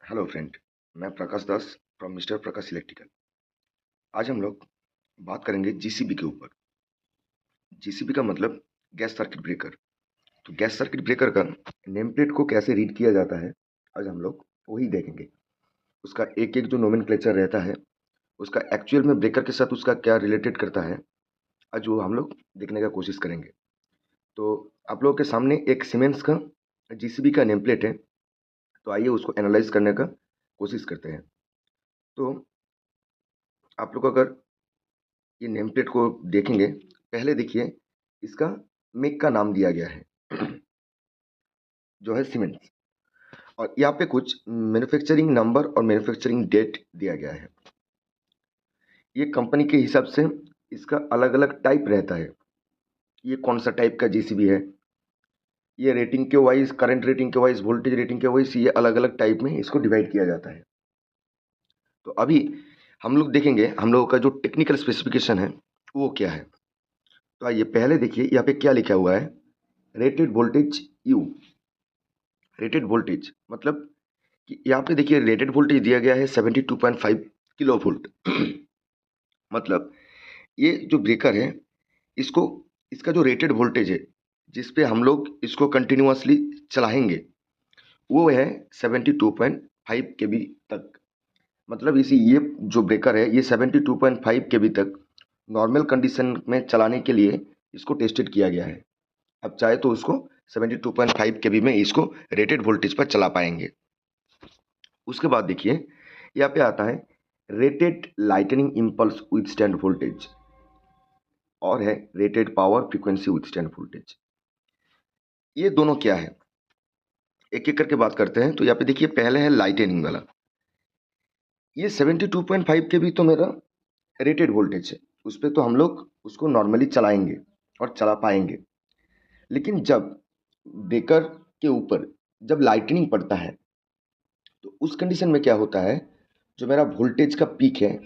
Hello friend. मैं प्रकाश दास from mister Prakash electrical. आज हम लोग बात करेंगे जीसीबी के ऊपर। जीसीबी का मतलब गैस सर्किट ब्रेकर। तो गैस सर्किट ब्रेकर का नेम प्लेट को कैसे रीड किया जाता है, आज हम लोग वही देखेंगे। उसका एक एक जो नोमेनक्लेचर रहता है, उसका एक्चुअल में ब्रेकर के साथ उसका क्या रिलेटेड करता है, आज वो हम लोग देखने का कोशिश करेंगे। तो आप लोगों के सामने एक सीमेंस का जीसीबी का नेम प्लेट है, तो आइए उसको एनालाइज करने का कोशिश करते हैं। तो आप लोग अगर ये नेम प्लेट को देखेंगे, पहले देखिए इसका मेक का नाम दिया गया है जो है सीमेंस, और यहाँ पे कुछ मैन्युफैक्चरिंग नंबर और मैन्युफैक्चरिंग डेट दिया गया है। ये कंपनी के हिसाब से इसका अलग अलग टाइप रहता है। ये कौन सा टाइप का जीसीबी है, ये रेटिंग के वाइज, करंट रेटिंग के वाइज, वोल्टेज रेटिंग के वाइज, ये अलग अलग टाइप में इसको डिवाइड किया जाता है। तो अभी हम लोग देखेंगे हम लोगों का जो टेक्निकल स्पेसिफिकेशन है वो क्या है। तो आइए पहले देखिए यहाँ पे क्या लिखा हुआ है, rated voltage you. Rated voltage मतलब कि यहाँ पे देखिए रेटेड वोल्टेज दिया गया है 72.5 किलो वोल्ट। मतलब ये जो ब्रेकर है, इसको इसका जो रेटेड वोल्टेज है जिस पे हम लोग इसको कंटिन्यूअसली चलाएंगे वो है 72.5 केवी तक। मतलब इसी ये जो ब्रेकर है ये 72.5 केवी तक नॉर्मल कंडीशन में चलाने के लिए इसको टेस्टेड किया गया है। अब चाहे तो उसको 72.5 केवी में इसको रेटेड वोल्टेज पर चला पाएंगे। उसके बाद देखिए यहाँ पे आता है rated lightning impulse with stand voltage, और है rated power frequency with stand voltage. ये दोनों क्या है, एक एक करके बात करते हैं। तो यहाँ पे देखिए पहले है लाइटनिंग वाला। ये 72.5 के भी तो मेरा रेटेड वोल्टेज है, उस पर तो हम लोग उसको नॉर्मली चलाएंगे और चला पाएंगे। लेकिन जब ब्रेकर के ऊपर जब लाइटनिंग पड़ता है तो उस कंडीशन में क्या होता है, जो मेरा वोल्टेज का पीक है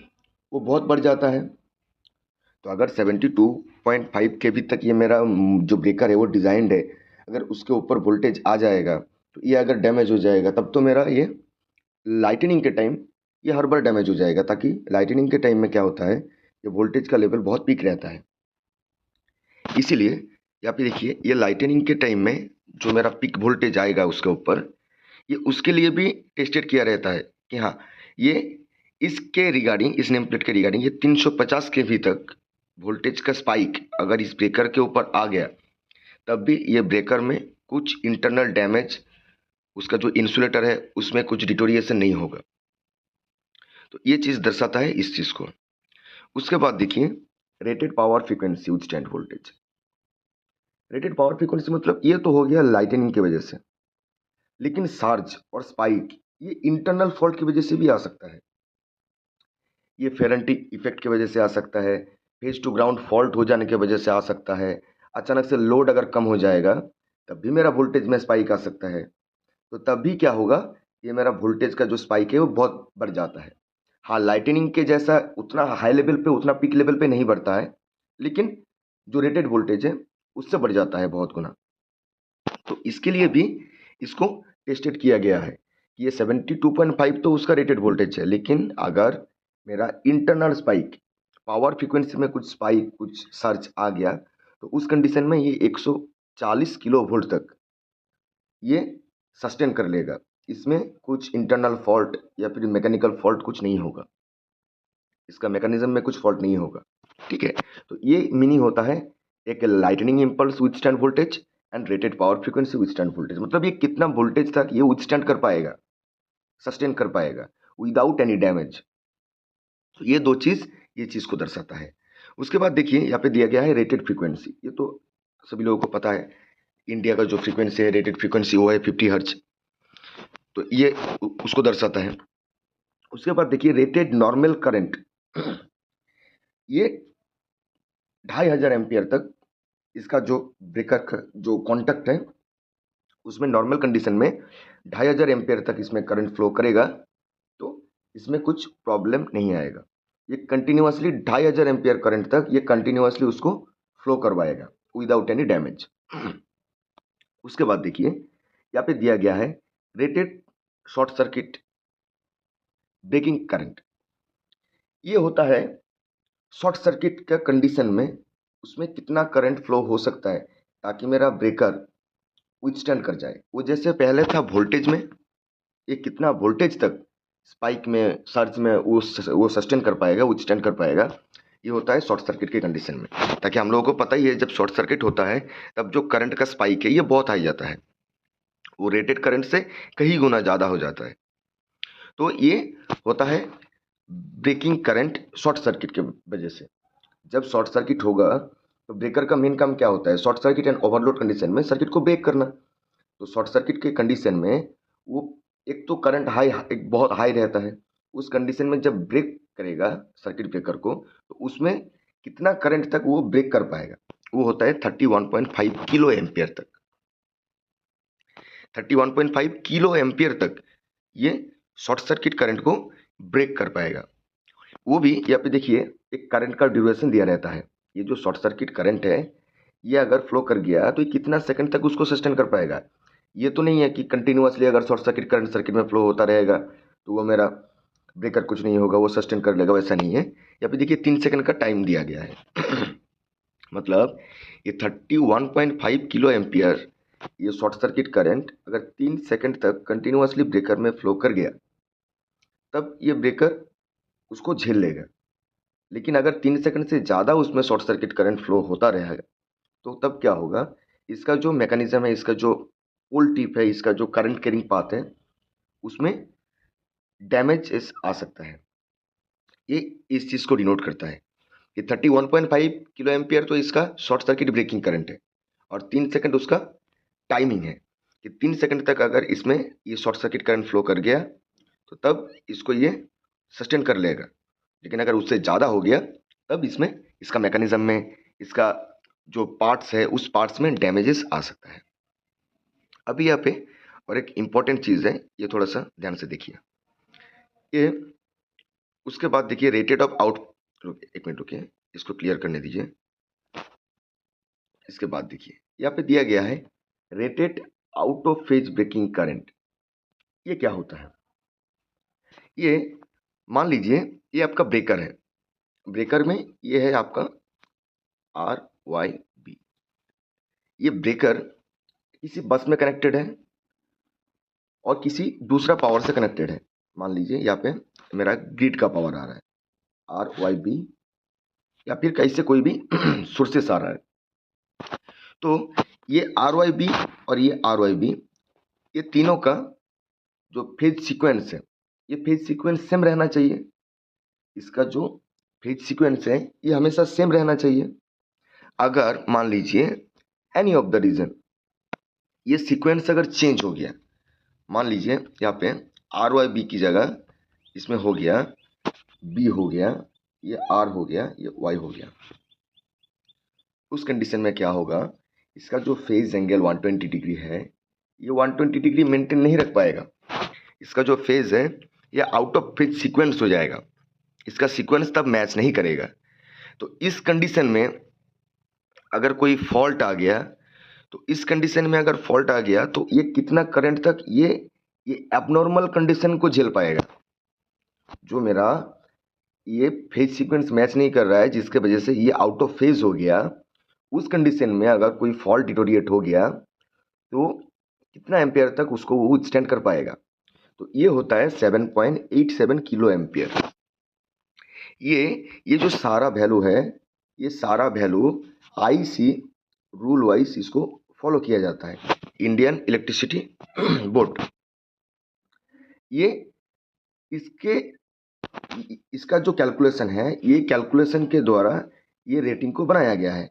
वो बहुत बढ़ जाता है। तो अगर 72.5 के भी तक ये मेरा जो ब्रेकर है वो डिज़ाइंड है, अगर उसके ऊपर वोल्टेज आ जाएगा तो ये अगर डैमेज हो जाएगा तब तो मेरा ये लाइटनिंग के टाइम ये हर बार डैमेज हो जाएगा। ताकि लाइटनिंग के टाइम में क्या होता है, ये वोल्टेज का लेवल बहुत पीक रहता है। इसीलिए यहाँ पे देखिए ये लाइटनिंग के टाइम में जो मेरा पीक वोल्टेज आएगा उसके ऊपर, ये उसके लिए भी टेस्टेड किया रहता है कि हाँ ये इसके रिगार्डिंग, इस नेम प्लेट के रिगार्डिंग ये 350 के भी तक वोल्टेज का स्पाइक अगर इस ब्रेकर के ऊपर आ गया तब भी ये ब्रेकर में कुछ इंटरनल डैमेज, उसका जो इंसुलेटर है उसमें कुछ डिटोरिएशन नहीं होगा। तो ये चीज़ दर्शाता है इस चीज़ को। उसके बाद देखिए rated power frequency with stand voltage. Rated power frequency मतलब ये तो हो गया लाइटनिंग की वजह से, लेकिन सार्ज और स्पाइक ये इंटरनल फॉल्ट की वजह से भी आ सकता है। ये फेरेंटी इफेक्ट की वजह से आ सकता है, फेज टू ग्राउंड फॉल्ट हो जाने की वजह से आ सकता है, अचानक से लोड अगर कम हो जाएगा तब भी मेरा वोल्टेज में स्पाइक आ सकता है। तो तब भी क्या होगा, ये मेरा वोल्टेज का जो स्पाइक है वो बहुत बढ़ जाता है। हाँ, लाइटनिंग के जैसा उतना हाई लेवल पे, उतना पीक लेवल पे नहीं बढ़ता है, लेकिन जो रेटेड वोल्टेज है उससे बढ़ जाता है बहुत गुना। तो इसके लिए भी इसको टेस्टेड किया गया है कि ये 72.5 तो उसका रेटेड वोल्टेज है, लेकिन अगर मेरा इंटरनल स्पाइक, पावर फ्रीक्वेंसी में कुछ स्पाइक, कुछ सर्च आ गया तो उस कंडीशन में ये 140 किलो वोल्ट तक ये सस्टेन कर लेगा। इसमें कुछ इंटरनल फॉल्ट या फिर मैकेनिकल फॉल्ट कुछ नहीं होगा, इसका मैकेनिज्म में कुछ फॉल्ट नहीं होगा। ठीक है, तो ये मीनिंग होता है एक lightning impulse with stand voltage and rated power frequency with stand voltage. मतलब ये कितना वोल्टेज तक ये विथस्टैंड कर पाएगा, सस्टेन कर पाएगा विदाउट एनी डैमेज। तो ये दो चीज़ ये चीज़ को दर्शाता है। उसके बाद देखिए यहाँ पे दिया गया है रेटेड फ्रीक्वेंसी। ये तो सभी लोगों को पता है, इंडिया का जो फ्रीक्वेंसी है, रेटेड फ्रीक्वेंसी वो है 50 हर्ट्ज। तो ये उसको दर्शाता है। उसके बाद देखिए रेटेड नॉर्मल करंट, ये 2500 एम्पियर तक इसका जो ब्रेकर का जो कॉन्टैक्ट है उसमें नॉर्मल कंडीशन में 2500 एम्पियर तक इसमें करंट फ्लो करेगा, तो इसमें कुछ प्रॉब्लम नहीं आएगा। ये कंटिन्यूअसली 2500 एम्पियर करंट तक ये कंटिन्यूअसली उसको फ्लो करवाएगा विदाउट एनी डैमेज। उसके बाद देखिए यहाँ पे दिया गया है rated short circuit breaking current ये होता है शॉर्ट सर्किट का कंडीशन में, उसमें कितना करंट फ्लो हो सकता है ताकि मेरा ब्रेकर विथस्टैंड कर जाए। वो जैसे पहले था वोल्टेज में, ये कितना वोल्टेज तक स्पाइक में, सर्ज में वो सस्टेन कर पाएगा, विथस्टैंड कर पाएगा। ये होता है शॉर्ट सर्किट के कंडीशन में। ताकि हम लोगों को पता ही है, जब शॉर्ट सर्किट होता है तब जो करंट का स्पाइक है ये बहुत हाई जाता है, वो रेटेड करंट से कई गुना ज़्यादा हो जाता है। तो ये होता है ब्रेकिंग करंट शॉर्ट सर्किट के वजह से। जब शॉर्ट सर्किट होगा तो ब्रेकर का मेन काम क्या होता है? Short circuit and overload condition में सर्किट को ब्रेक करना। तो शॉर्ट सर्किट के कंडीशन में वो एक तो करंट हाई, एक बहुत हाई रहता है। उस कंडीशन में जब ब्रेक करेगा सर्किट ब्रेकर को, तो उसमें कितना करंट तक वो ब्रेक कर पाएगा? वो होता है 31.5 किलो एम्पियर तक। 31.5 किलो एम्पियर तक ये शॉर्ट सर्किट करंट को ब्रेक कर पाएगा। वो भी यहाँ पे देखिए एक करंट का ड्यूरेशन दिया रहता है। ये जो शॉर्ट सर्किट करंट है ये अगर फ्लो कर गया तो ये कितना सेकंड तक उसको सस्टेन कर पाएगा। ये तो नहीं है कि कंटिन्यूअसली अगर शॉर्ट सर्किट करंट सर्किट में फ्लो होता रहेगा तो वो मेरा ब्रेकर कुछ नहीं होगा, वो सस्टेन कर लेगा, वैसा नहीं है। यहाँ पे देखिए 3 सेकंड का टाइम दिया गया है मतलब ये 31.5 किलो एम्पियर ये शॉर्ट सर्किट करंट अगर 3 सेकंड तक कंटिन्यूअसली ब्रेकर में फ्लो कर गया तब ये ब्रेकर उसको झेल लेगा। लेकिन अगर 3 सेकंड से ज़्यादा उसमें शॉर्ट सर्किट करंट फ्लो होता रहेगा तो तब क्या होगा? इसका जो मैकेनिज्म है, इसका जो पोल टिप है, इसका जो करंट कैरिंग पाथ है, उसमें डैमेज आ सकता है। ये इस चीज़ को डिनोट करता है कि 31.5 किलो एम्पियर तो इसका शॉर्ट सर्किट ब्रेकिंग करंट है और 3 सेकंड उसका टाइमिंग है कि 3 सेकंड तक अगर इसमें ये शॉर्ट सर्किट करंट फ्लो कर गया तो तब इसको ये सस्टेन कर लेगा। लेकिन अगर उससे ज़्यादा हो गया तब इसमें इसका मैकेनिज्म में इसका जो पार्ट्स है उस पार्ट्स में डैमेजेस आ सकता है। अभी यहाँ पे और एक इम्पॉर्टेंट चीज़ है, ये थोड़ा सा ध्यान से देखिए। ये उसके बाद देखिए रेटेड ऑफ आउट, एक मिनट रुकिए, इसको क्लियर करने दीजिए। इसके बाद देखिए यहाँ पे दिया गया है rated out of phase breaking current. ये क्या होता है? ये मान लीजिए ये आपका ब्रेकर है, ब्रेकर में ये है आपका RYB। ये ब्रेकर किसी बस में कनेक्टेड है और किसी दूसरा पावर से कनेक्टेड है। मान लीजिए यहाँ पे मेरा ग्रिड का पावर आ रहा है RYB, या फिर कहीं से कोई भी सोर्सेस आ रहा है। तो ये RYB और ये RYB, ये तीनों का जो फेज सीक्वेंस है, ये फेज सीक्वेंस सेम रहना चाहिए। इसका जो फेज सीक्वेंस है ये हमेशा सेम रहना चाहिए। अगर मान लीजिए एनी ऑफ द रीजन ये सीक्वेंस अगर चेंज हो गया, मान लीजिए यहाँ पे RYB की जगह इसमें हो गया B हो गया, ये R हो गया, ये Y हो गया, उस कंडीशन में क्या होगा? इसका जो फेज एंगल 120 डिग्री है ये 120 डिग्री मेंटेन नहीं रख पाएगा। इसका जो फेज है ये आउट ऑफ फेज सीक्वेंस हो जाएगा, इसका सीक्वेंस तब मैच नहीं करेगा। तो इस कंडीशन में अगर कोई फॉल्ट आ गया, तो इस कंडीशन में अगर फॉल्ट आ गया तो ये कितना करंट तक ये एबनॉर्मल कंडीशन को झेल पाएगा? जो मेरा ये फेज सीक्वेंस मैच नहीं कर रहा है जिसके वजह से ये आउट ऑफ फेज हो गया, उस कंडीशन में अगर कोई फॉल्ट डिटोरिएट हो गया तो कितना एम्पियर तक उसको वो विथस्टैंड कर पाएगा? तो ये होता है 7.87 किलो एम्पियर। ये जो सारा वैल्यू है, ये सारा वैल्यू IC रूल वाइज इसको फॉलो किया जाता है, इंडियन इलेक्ट्रिसिटी बोर्ड। ये इसका जो कैलकुलेशन है, ये कैलकुलेशन के द्वारा ये रेटिंग को बनाया गया है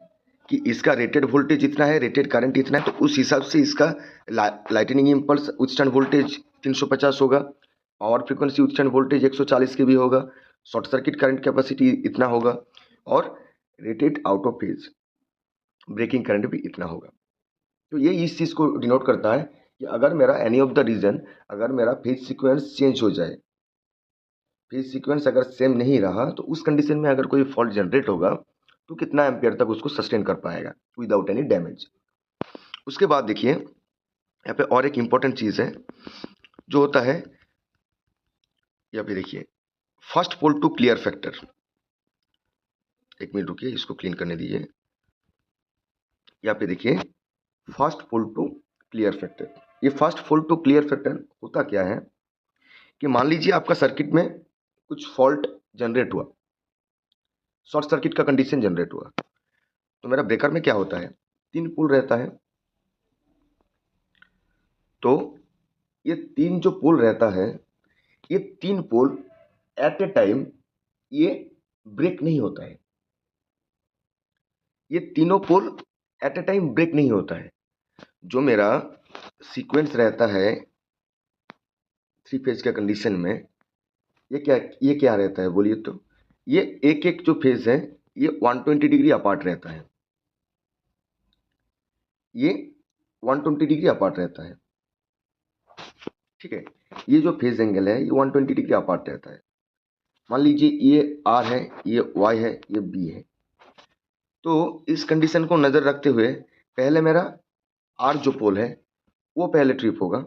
कि इसका रेटेड वोल्टेज इतना है, रेटेड करंट इतना है, तो उस हिसाब से इसका लाइटनिंग इम्पल्स विथस्टैंड वोल्टेज 350 होगा, पावर फ्रीक्वेंसी विथस्टैंड वोल्टेज 140 के भी होगा, शॉर्ट सर्किट करंट कैपेसिटी इतना होगा और rated out of phase breaking current भी इतना होगा। तो ये इस चीज़ को डिनोट करता है कि अगर मेरा एनी ऑफ द रीजन, अगर मेरा फेज सीक्वेंस चेंज हो जाए, फेज सीक्वेंस अगर सेम नहीं रहा, तो उस कंडीशन में अगर कोई फॉल्ट जनरेट होगा तो कितना एम्पियर तक उसको सस्टेन कर पाएगा विदाउट एनी डैमेज। उसके बाद देखिए यहाँ पे और एक इम्पॉर्टेंट चीज़ है जो होता है यहाँ पे देखिए first pole to clear factor, एक मिनट रुकिए, इसको क्लीन करने दीजिए। यहाँ पे देखिए first pole to clear factor. ये first pole to clear factor होता क्या है कि मान लीजिए आपका सर्किट में कुछ फॉल्ट जनरेट हुआ, शॉर्ट सर्किट का कंडीशन जनरेट हुआ, तो मेरा ब्रेकर में क्या होता है, 3 पोल रहता है। तो ये 3 जो पोल रहता है, ये 3 पोल एट ए टाइम ये ब्रेक नहीं होता है। ये तीनों pole at a time break नहीं होता है। जो मेरा सीक्वेंस रहता है 3 फेज का कंडीशन में, ये क्या रहता है बोलिए तो, ये एक एक जो फेज है ये 120 डिग्री अपार्ट रहता है। ये 120 डिग्री अपार्ट रहता है, ठीक है। ये जो फेज एंगल है ये 120 डिग्री अपार्ट रहता है। मान लीजिए ये आर है, ये वाई है, ये बी है। तो इस कंडीशन को नज़र रखते हुए पहले मेरा आर जो पोल है वो पहले ट्रिप होगा,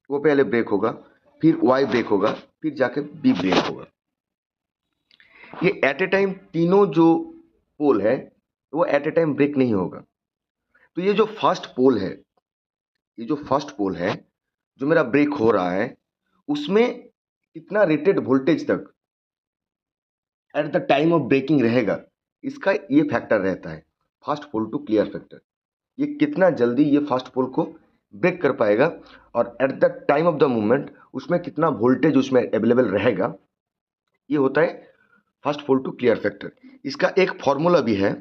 वो पहले ब्रेक होगा, फिर वाई ब्रेक होगा, फिर जाके बी ब्रेक होगा। ये एट ए टाइम तीनों जो पोल है वो एट ए टाइम ब्रेक नहीं होगा। तो ये जो फर्स्ट पोल है, ये जो फर्स्ट पोल है जो मेरा ब्रेक हो रहा है, उसमें कितना रेटेड वोल्टेज तक at the time of breaking रहेगा, इसका ये फैक्टर रहता है first pole to clear factor. ये कितना जल्दी ये फर्स्ट पोल को ब्रेक कर पाएगा और at the time of the movement उसमें कितना वोल्टेज उसमें अवेलेबल रहेगा, ये होता है first pole to clear factor. इसका एक फॉर्मूला भी है।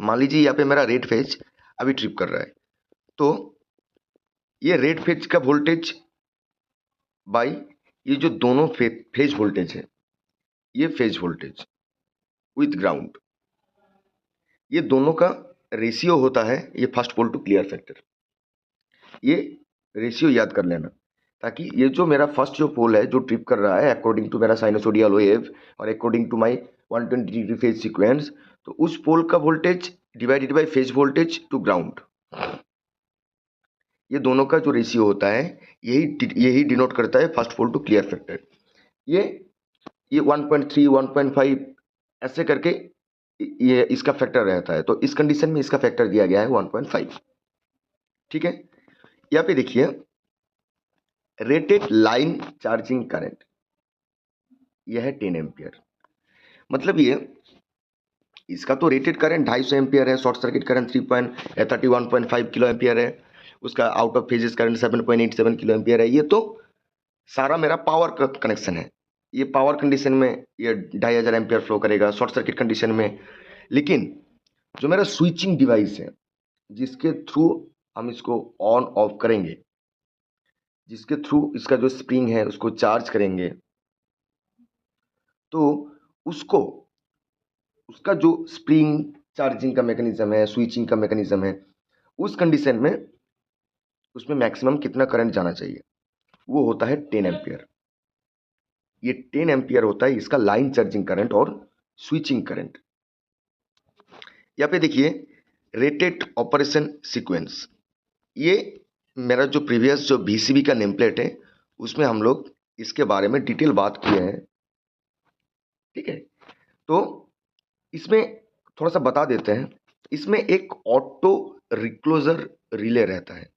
मान लीजिए यहाँ पे मेरा रेड फेज अभी ट्रिप कर रहा है, तो ये रेड फेज का वोल्टेज बाई ये जो दोनों फेज वोल्टेज है, ये फेज वोल्टेज विथ ग्राउंड, ये दोनों का रेशियो होता है ये first pole to clear factor. ये रेशियो याद कर लेना, ताकि ये जो मेरा फर्स्ट जो पोल है जो ट्रिप कर रहा है अकॉर्डिंग टू मेरा साइनसोडियल वेव और according to my 120 degree phase sequence, तो उस पोल का voltage divided by phase voltage to ground, ये दोनों का जो रेशियो होता है यही डिनोट करता है first pole to clear factor. ये 1.3 1.5 ऐसे करके ये इसका फैक्टर रहता है। तो इस कंडीशन में इसका फैक्टर दिया गया है 1.5, ठीक है। यहाँ पे देखिए रेटेड लाइन चार्जिंग करंट, यह है 10 एम्पियर। मतलब ये इसका तो रेटेड करंट 250 एम्पियर है, short circuit current 31.5 kilo ampere है, उसका out of phases current 7.87 kilo ampere है। ये तो सारा मेरा पावर का कनेक्शन है। ये पावर कंडीशन में ये 2500 एम्पियर फ्लो करेगा शॉर्ट सर्किट कंडीशन में। लेकिन जो मेरा स्विचिंग डिवाइस है जिसके थ्रू हम इसको ऑन ऑफ करेंगे, जिसके थ्रू इसका जो स्प्रिंग है उसको चार्ज करेंगे, तो उसको उसका जो स्प्रिंग चार्जिंग का मैकेनिज्म है, स्विचिंग का मैकेनिज्म है, उस कंडीशन में उसमें मैक्सिमम कितना करंट जाना चाहिए, वो होता है 10 एम्पियर। ये 10 एम्पियर होता है इसका लाइन चार्जिंग करंट और स्विचिंग करंट। यहाँ पे देखिए रेटेड ऑपरेशन सीक्वेंस, ये मेरा जो प्रीवियस जो VCB का नेम प्लेट है उसमें हम लोग इसके बारे में डिटेल बात किए हैं, ठीक है। तो इसमें थोड़ा सा बता देते हैं। इसमें एक ऑटो रिक्लोजर रिले रहता है,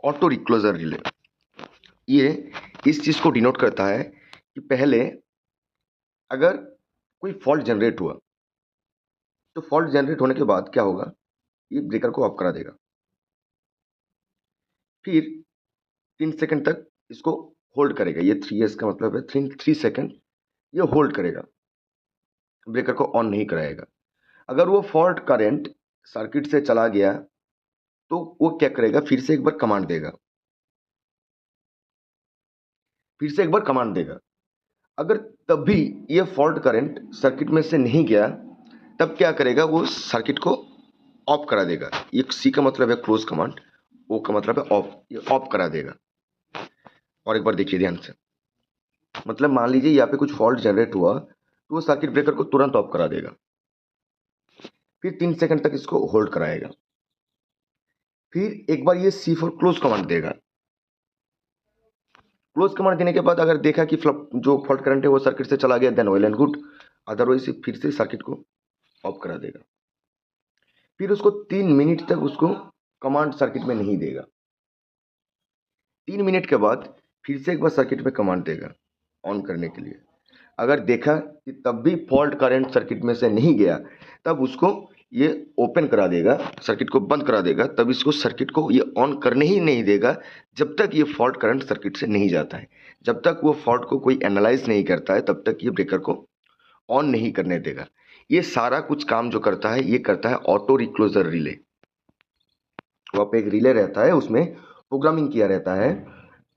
ऑटो रिक्लोजर रिले। ये इस चीज़ को डिनोट करता है कि पहले अगर कोई फॉल्ट जनरेट हुआ तो फॉल्ट जनरेट होने के बाद क्या होगा, ये ब्रेकर को ऑफ करा देगा, फिर 3 सेकंड तक इसको होल्ड करेगा। ये 3S का मतलब है 3 सेकंड ये होल्ड करेगा, ब्रेकर को ऑन नहीं कराएगा। अगर वो फॉल्ट करंट सर्किट से चला गया तो वो क्या करेगा, फिर से एक बार कमांड देगा, फिर से एक बार कमांड देगा। अगर तब भी ये फॉल्ट करंट सर्किट में से नहीं गया तब क्या करेगा, वो सर्किट को ऑफ करा देगा। ये सी का मतलब है क्लोज कमांड, ओ का मतलब है ऑफ, ये ऑफ करा देगा। और एक बार देखिए ध्यान से, मतलब मान लीजिए यहाँ पे कुछ फॉल्ट जनरेट हुआ तो वो सर्किट ब्रेकर को तुरंत ऑफ करा देगा, फिर 3 सेकंड तक इसको होल्ड कराएगा, फिर एक बार ये सी फॉर क्लोज कमांड देगा, क्लोज कमांड देने के बाद अगर देखा कि जो फॉल्ट करंट है वो सर्किट से चला गया, then well and good, otherwise फिर से सर्किट को ऑफ करा देगा। फिर उसको 3 मिनट तक उसको कमांड सर्किट में नहीं देगा। 3 मिनट के बाद फिर से एक बार सर्किट में कमांड देगा ऑन करने के लिए। अगर देखा कि तब भी फॉल्ट करंट सर्किट में से नहीं गया, तब उसको ये ओपन करा देगा, सर्किट को बंद करा देगा, तब इसको सर्किट को ये ऑन करने ही नहीं देगा जब तक ये फॉल्ट करंट सर्किट से नहीं जाता है। जब तक वो फॉल्ट को कोई एनालाइज नहीं करता है तब तक ये ब्रेकर को ऑन नहीं करने देगा। ये सारा कुछ काम जो करता है ये करता है ऑटो रिक्लोजर रिले। वहाँ पे एक रिले रहता है, उसमें प्रोग्रामिंग किया रहता है,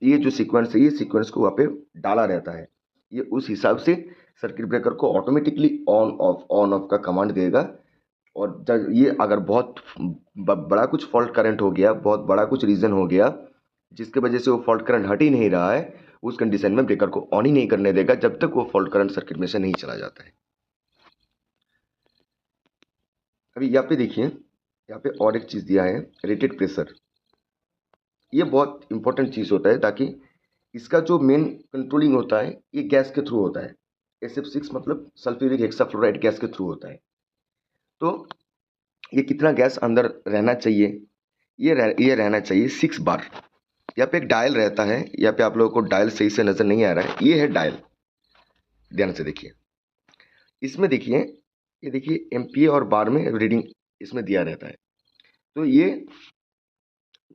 ये जो सीक्वेंस है ये सीक्वेंस को वहाँ पे डाला रहता है। ये उस हिसाब से सर्किट ब्रेकर को ऑटोमेटिकली ऑन ऑफ का कमांड देगा। और जब ये अगर बहुत बड़ा कुछ फॉल्ट करंट हो गया, बहुत बड़ा कुछ रीज़न हो गया जिसके वजह से वो फॉल्ट करंट हट ही नहीं रहा है, उस कंडीशन में ब्रेकर को ऑन ही नहीं करने देगा जब तक वो फॉल्ट करंट सर्किट में से नहीं चला जाता है। अभी यहाँ पे देखिए, यहाँ पे और एक चीज़ दिया है, रेटेड प्रेशर। ये बहुत इंपॉर्टेंट चीज़ होता है, ताकि इसका जो मेन कंट्रोलिंग होता है ये गैस के थ्रू होता है। SF6 मतलब सल्फ्यूरिक हेक्साफ्लोराइड गैस के थ्रू होता है। तो ये कितना गैस अंदर रहना चाहिए, ये रहना चाहिए 6 बार। यहाँ पे एक डायल रहता है, यहाँ पे आप लोगों को डायल सही से नज़र नहीं आ रहा है, ये है डायल, ध्यान से देखिए। इसमें देखिए, ये देखिए एम्पियर और बार में रीडिंग इसमें दिया रहता है। तो ये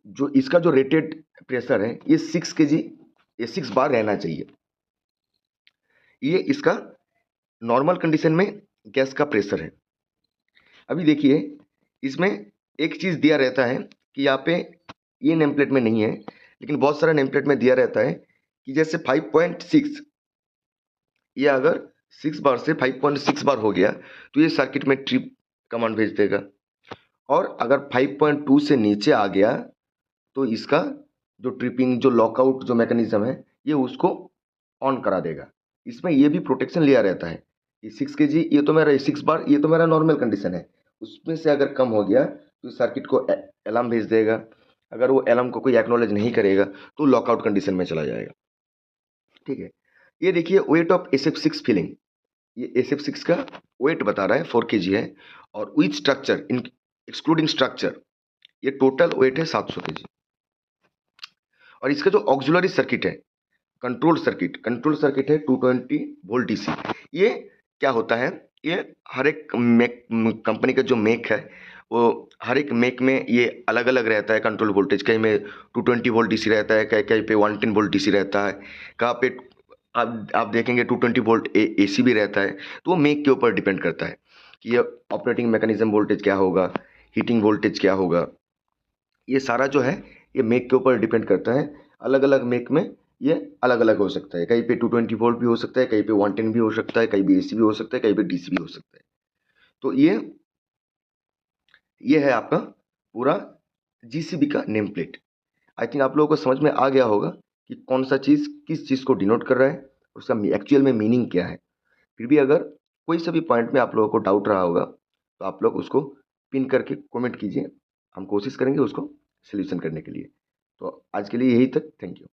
जो इसका जो रेटेड प्रेशर है ये 6 kg, ये 6 बार रहना चाहिए। ये इसका नॉर्मल कंडीशन में गैस का प्रेशर है। अभी देखिए, इसमें एक चीज़ दिया रहता है कि यहाँ पे ये नेम प्लेट में नहीं है, लेकिन बहुत सारा नेम प्लेट में दिया रहता है कि जैसे 5.6, ये अगर 6 बार से 5.6 बार हो गया तो ये सर्किट में ट्रिप कमांड भेज देगा, और अगर 5.2 से नीचे आ गया तो इसका जो ट्रिपिंग, जो लॉकआउट जो मैकेनिज्म है ये उसको ऑन करा देगा। इसमें ये भी प्रोटेक्शन लिया रहता है कि 6 kg, ये तो मेरा 6 बार, ये तो मेरा नॉर्मल कंडीशन है, उसमें से अगर कम हो गया तो सर्किट को अलार्म भेज देगा। अगर वो अलार्म को कोई एक्नॉलेज नहीं करेगा तो लॉकआउट कंडीशन में चला जाएगा। ठीक है, ये देखिए वेट ऑफ SF6 फिलिंग, ये SF6 का वेट बता रहा है 4 kg है, और with structure in excluding structure ये टोटल वेट है 700 kg। और इसका जो ऑक्सिलरी सर्किट है, कंट्रोल सर्किट है 220 वोल्ट DC। ये क्या होता है, ये हर एक मेक कंपनी का जो मेक है वो हर एक मेक में ये अलग अलग रहता है कंट्रोल वोल्टेज। कहीं में 220 वोल्ट DC रहता है, कहीं कहीं पे 110 वोल्ट DC रहता है, कहाँ पे आप देखेंगे 220 वोल्ट AC भी रहता है। तो वो मेक के ऊपर डिपेंड करता है कि ये ऑपरेटिंग मैकेनिज्म वोल्टेज क्या होगा, हीटिंग वोल्टेज क्या होगा। ये सारा जो है ये मेक के ऊपर डिपेंड करता है। अलग अलग मेक में ये अलग अलग हो सकता है, कहीं पे 220 वोल्ट भी हो सकता है, कहीं पे 110 भी हो सकता है, कहीं पे AC भी हो सकता है, कहीं पे DC भी हो सकता है। तो ये है आपका पूरा GCB का नेम प्लेट। आई थिंक आप लोगों को समझ में आ गया होगा कि कौन सा चीज़ किस चीज़ को डिनोट कर रहा है, उसका एक्चुअल में मीनिंग क्या है। फिर भी अगर कोई सा भी पॉइंट में आप लोगों को डाउट रहा होगा तो आप लोग उसको पिन करके कमेंट कीजिए, हम कोशिश करेंगे उसको सल्यूशन करने के लिए। तो आज के लिए यही तक, थैंक यू।